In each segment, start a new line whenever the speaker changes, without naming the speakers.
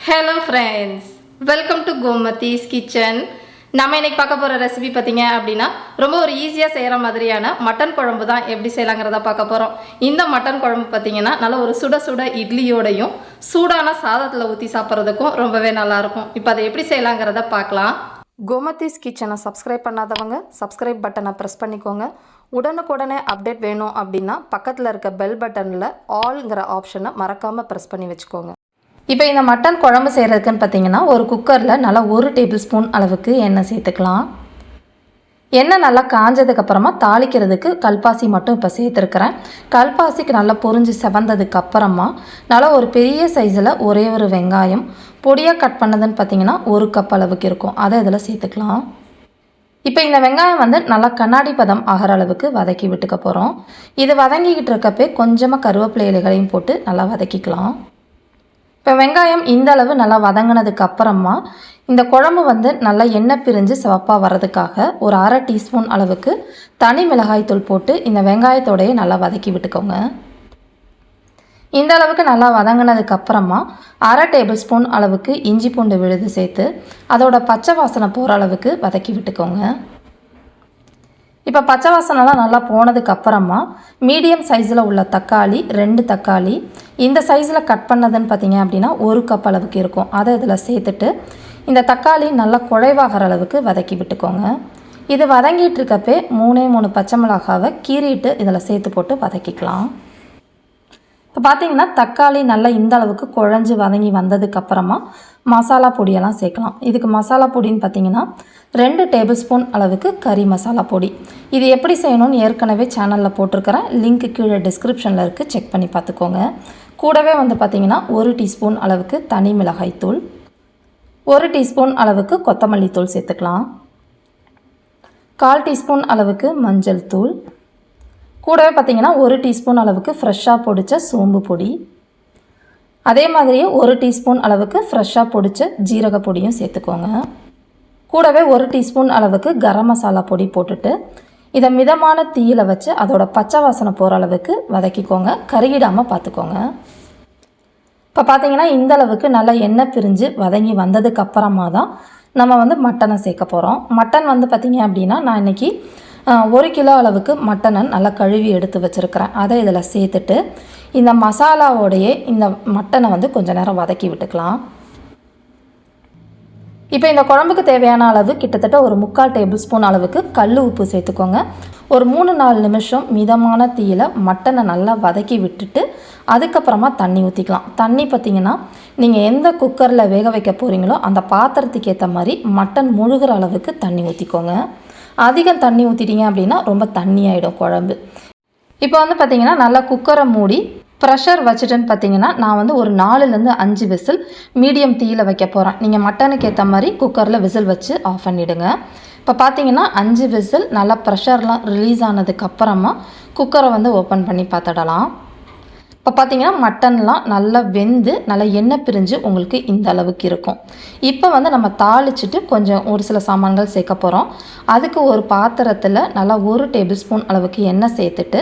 Hello friends, welcome to Gomathi's kitchen. நம்ம இன்னைக்கு பார்க்க போற ரெசிபி பாத்தீங்க அப்படினா ரொம்ப ஒரு ஈஸியா செய்யற மாதிரியான மட்டன் குழம்பு தான் எப்படி செய்யலாம்ங்கறத பார்க்க போறோம். இந்த மட்டன் குழம்பு பாத்தீங்கன்னா நல்ல ஒரு சுட சுட இட்லியோடையும் சூடான சாதத்துல ஊத்தி சாப்பிடுறதுக்கும் ரொம்பவே நல்லா இருக்கும். இப்போ அதை எப்படி செய்யலாம்ங்கறத பார்க்கலாம். Gomathi's kitchen சப்ஸ்கிரைப் பண்ணாதவங்க சப்ஸ்கிரைப் பட்டனை பிரஸ் பண்ணிக்கோங்க. உடனுக்குடனே அப்டேட் வேணும் அப்படினா பக்கத்துல இருக்க பெல் பட்டன்ல ஆல்ங்கற ஆப்ஷனை மறக்காம பிரஸ் பண்ணி வெச்சுக்கோங்க. இப்போ இந்த மட்டன் குழம்பு செய்கிறதுக்குன்னு பார்த்தீங்கன்னா ஒரு குக்கரில் நல்லா 1 டேபிள் ஸ்பூன் அளவுக்கு எண்ணெய் சேர்த்துக்கலாம். எண்ணெய் நல்லா காஞ்சதுக்கப்புறமா தாளிக்கிறதுக்கு கல்பாசி மட்டும் இப்போ சேர்த்துருக்குறேன். கல்பாசிக்கு நல்லா பொரிஞ்சு செவந்ததுக்கு அப்புறமா நல்லா ஒரு பெரிய சைஸில் ஒரே ஒரு வெங்காயம் பொடியாக கட் பண்ணதுன்னு பார்த்தீங்கன்னா 1 கப் அளவுக்கு இருக்கும். அதை இதில் சேர்த்துக்கலாம். இப்போ இந்த வெங்காயம் நல்லா கண்ணாடி பதம் ஆகிற அளவுக்கு வதக்கி விட்டுக்க போகிறோம். இது வதங்கிக்கிட்டு இருக்கப்பே கொஞ்சமாக கருவேப்பிலை இலைகளையும் போட்டு நல்லா வதக்கிக்கலாம். இப்போ வெங்காயம் இந்த அளவு நல்லா வதங்கினதுக்கு அப்புறமா இந்த குழம்பு நல்லா எண்ணெய் பிரிஞ்சு சிவப்பாக வர்றதுக்காக ஒரு 1/2 டீஸ்பூன் அளவுக்கு தனி மிளகாய் தூள் போட்டு இந்த வெங்காயத்தோடையே நல்லா வதக்கி விட்டுக்கோங்க. இந்த அளவுக்கு நல்லா வதங்கினதுக்கு அப்புறமா 1/2 டேபிள் ஸ்பூன் அளவுக்கு இஞ்சி பூண்டு விழுது சேர்த்து அதோட பச்சை வாசனை போகிற அளவுக்கு வதக்கி விட்டுக்கோங்க. இப்போ பச்சை வாசனைலாம் நல்லா போனதுக்கு அப்புறமா மீடியம் சைஸில் உள்ள தக்காளி 2 தக்காளி இந்த சைஸில் கட் பண்ணதுன்னு பார்த்தீங்க அப்படின்னா 1 கப் அளவுக்கு இருக்கும். அதை இதில் சேர்த்துட்டு இந்த தக்காளி நல்லா குழைவாகிற அளவுக்கு வதக்கி விட்டுக்கோங்க. இது வதங்கிட்டு இருக்கப்பே 3 பச்சை மிளகாவை கீறிட்டு இதில் சேர்த்து போட்டு வதக்கிக்கலாம். இப்போ பார்த்தீங்கன்னா தக்காளி நல்லா இந்த அளவுக்கு குழஞ்சி வதங்கி வந்ததுக்கப்புறமா மசாலா பொடியெல்லாம் சேர்க்கலாம். இதுக்கு மசாலா பொடின்னு பார்த்தீங்கன்னா 2 டேபிள் ஸ்பூன் அளவுக்கு கறி மசாலா பொடி. இது எப்படி செய்யணும்னு ஏற்கனவே சேனலில் போட்டிருக்கிறேன். லிங்க் கீழே டிஸ்கிரிப்ஷனில் இருக்குது, செக் பண்ணி பார்த்துக்கோங்க. கூடவே பார்த்தீங்கன்னா 1 டீஸ்பூன் அளவுக்கு தனி மிளகாய் தூள், 1 டீஸ்பூன் அளவுக்கு கொத்தமல்லி தூள் சேர்த்துக்கலாம், 1/4 டீஸ்பூன் அளவுக்கு மஞ்சள் தூள், கூடவே பார்த்தீங்கன்னா 1 டீஸ்பூன் அளவுக்கு ஃப்ரெஷ்ஷாக பொடித்த சோம்பு பொடி, அதே மாதிரியே 1 டீஸ்பூன் அளவுக்கு ஃப்ரெஷ்ஷாக பொடித்த ஜீரக பொடியும் சேர்த்துக்கோங்க. கூடவே 1 டீஸ்பூன் அளவுக்கு கரம் மசாலா பொடி போட்டுட்டு இதை மிதமான தீயில் வச்சு அதோட பச்சை வாசனை போகிற அளவுக்கு வதக்கிக்கோங்க. கருகிடாமல் பார்த்துக்கோங்க. இப்போ பார்த்தீங்கன்னா இந்த அளவுக்கு நல்லா எண்ணெய் பிரிஞ்சு வதங்கி வந்ததுக்கு அப்புறமா தான் நம்ம மட்டனை சேர்க்க போகிறோம். மட்டன் பார்த்திங்க அப்படின்னா நான் இன்றைக்கி 1 கிலோ அளவுக்கு மட்டனை நல்லா கழுவி எடுத்து வச்சுருக்கிறேன். அதை இதில் சேர்த்துட்டு இந்த மசாலாவோடையே இந்த மட்டனை கொஞ்சம் நேரம் வதக்கி விட்டுக்கலாம். இப்போ இந்த குழம்புக்கு தேவையான அளவு கிட்டத்தட்ட ஒரு 3/4 டேபிள் ஸ்பூன் அளவுக்கு கல் உப்பு சேர்த்துக்கோங்க. ஒரு 3-4 நிமிஷம் மிதமான தீயில் மட்டனை நல்லா வதக்கி விட்டுட்டு அதுக்கப்புறமா தண்ணி ஊற்றிக்கலாம். தண்ணி பார்த்திங்கன்னா நீங்கள் எந்த குக்கரில் வேக வைக்க போகிறீங்களோ அந்த பாத்திரத்துக்கு ஏற்ற மாதிரி மட்டன் முழுகிற அளவுக்கு தண்ணி ஊற்றிக்கோங்க. அதிகம் தண்ணி ஊற்றிட்டீங்க அப்படின்னா ரொம்ப தண்ணி ஆகிடும் குழம்பு. இப்போ பார்த்திங்கன்னா நல்லா குக்கரை மூடி ப்ரெஷர் வச்சுட்டுன்னு பார்த்தீங்கன்னா நான் ஒரு 4லேருந்து 5 விசில் மீடியம் தீயில் வைக்க போகிறேன். நீங்கள் மட்டனுக்கு ஏற்ற மாதிரி குக்கரில் விசில் வச்சு ஆஃப் பண்ணிவிடுங்க. இப்போ பார்த்தீங்கன்னா 5 விசில் நல்லா ப்ரெஷர்லாம் ரிலீஸ் ஆனதுக்கப்புறமா குக்கரை ஓப்பன் பண்ணி பார்த்துடலாம். இப்போ பார்த்தீங்கன்னா மட்டன்லாம் நல்லா வெந்து நல்லா எண்ணெய் பிரிஞ்சு உங்களுக்கு இந்த அளவுக்கு இருக்கும். இப்போ நம்ம தாளிச்சிட்டு கொஞ்சம் ஒரு சில சாமான்கள் சேர்க்க போகிறோம். அதுக்கு ஒரு பாத்திரத்தில் நல்லா 1 டேபிள் ஸ்பூன் அளவுக்கு எண்ணெய் சேர்த்துட்டு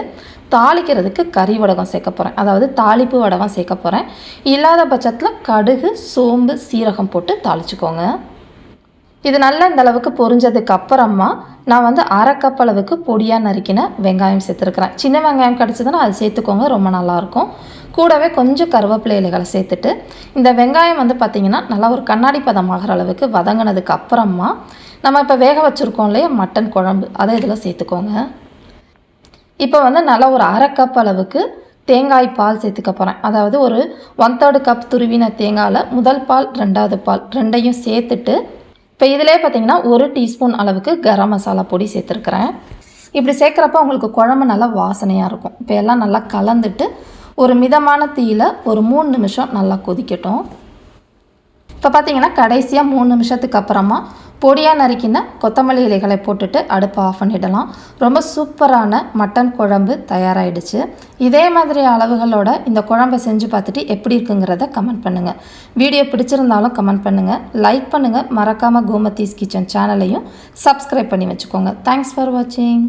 தாளிக்கிறதுக்கு கறி வடகம் சேர்க்க போகிறேன். அதாவது தாளிப்பு வடகம் சேர்க்க போகிறேன். இல்லாத பட்சத்தில் கடுகு சோம்பு சீரகம் போட்டு தாளிச்சுக்கோங்க. இது நல்லா இந்த அளவுக்கு பொரிஞ்சதுக்கு அப்புறமா நான் 1/2 கப் அளவுக்கு பொடியாக நறுக்கின வெங்காயம் சேர்த்துருக்குறேன். சின்ன வெங்காயம் கிடச்சதுன்னா அது சேர்த்துக்கோங்க, ரொம்ப நல்லாயிருக்கும். கூடவே கொஞ்சம் கருவேப்பிலை இலைகளை சேர்த்துட்டு இந்த வெங்காயம் பார்த்திங்கன்னா நல்லா ஒரு கண்ணாடி பதம் ஆகிற அளவுக்கு வதங்கினதுக்கு அப்புறமா நம்ம இப்போ வேக வச்சுருக்கோம் இல்லையா மட்டன் குழம்பு, அதை இதில் சேர்த்துக்கோங்க. இப்போ நல்லா ஒரு 1/2 கப் அளவுக்கு தேங்காய் பால் சேர்த்துக்க போகிறேன். அதாவது ஒரு 1/3 கப் துருவின தேங்காயில் முதல் பால் 2வது பால் ரெண்டையும் சேர்த்துட்டு இப்போ இதிலே பார்த்திங்கன்னா 1 டீஸ்பூன் அளவுக்கு கரம் மசாலா பொடி சேர்த்துருக்குறேன். இப்படி சேர்க்குறப்ப உங்களுக்கு குழம்பு நல்லா வாசனையாக இருக்கும். இப்போ எல்லாம் நல்லா கலந்துட்டு ஒரு மிதமான தீயில் ஒரு 3 நிமிஷம் நல்லா கொதிக்கட்டும். இப்போ பார்த்திங்கன்னா கடைசியாக 3 நிமிஷத்துக்கு அப்புறமா பொடியாக நறுக்கின கொத்தமல்லி இலைகளை போட்டுட்டு அடுப்பை ஆஃப் பண்ணிடலாம். ரொம்ப சூப்பரான மட்டன் குழம்பு தயாராகிடுச்சு. இதே மாதிரி அளவுகளோட இந்த குழம்பை செஞ்சு பார்த்துட்டு எப்படி இருக்குங்கிறத கமெண்ட் பண்ணுங்கள். வீடியோ பிடிச்சிருந்தாலும் கமெண்ட் பண்ணுங்கள், லைக் பண்ணுங்கள். மறக்காமல் கோமதிஸ் கிச்சன் சேனலையும் சப்ஸ்கிரைப் பண்ணி வச்சுக்கோங்க. தேங்க்ஸ் ஃபார் வாட்சிங்.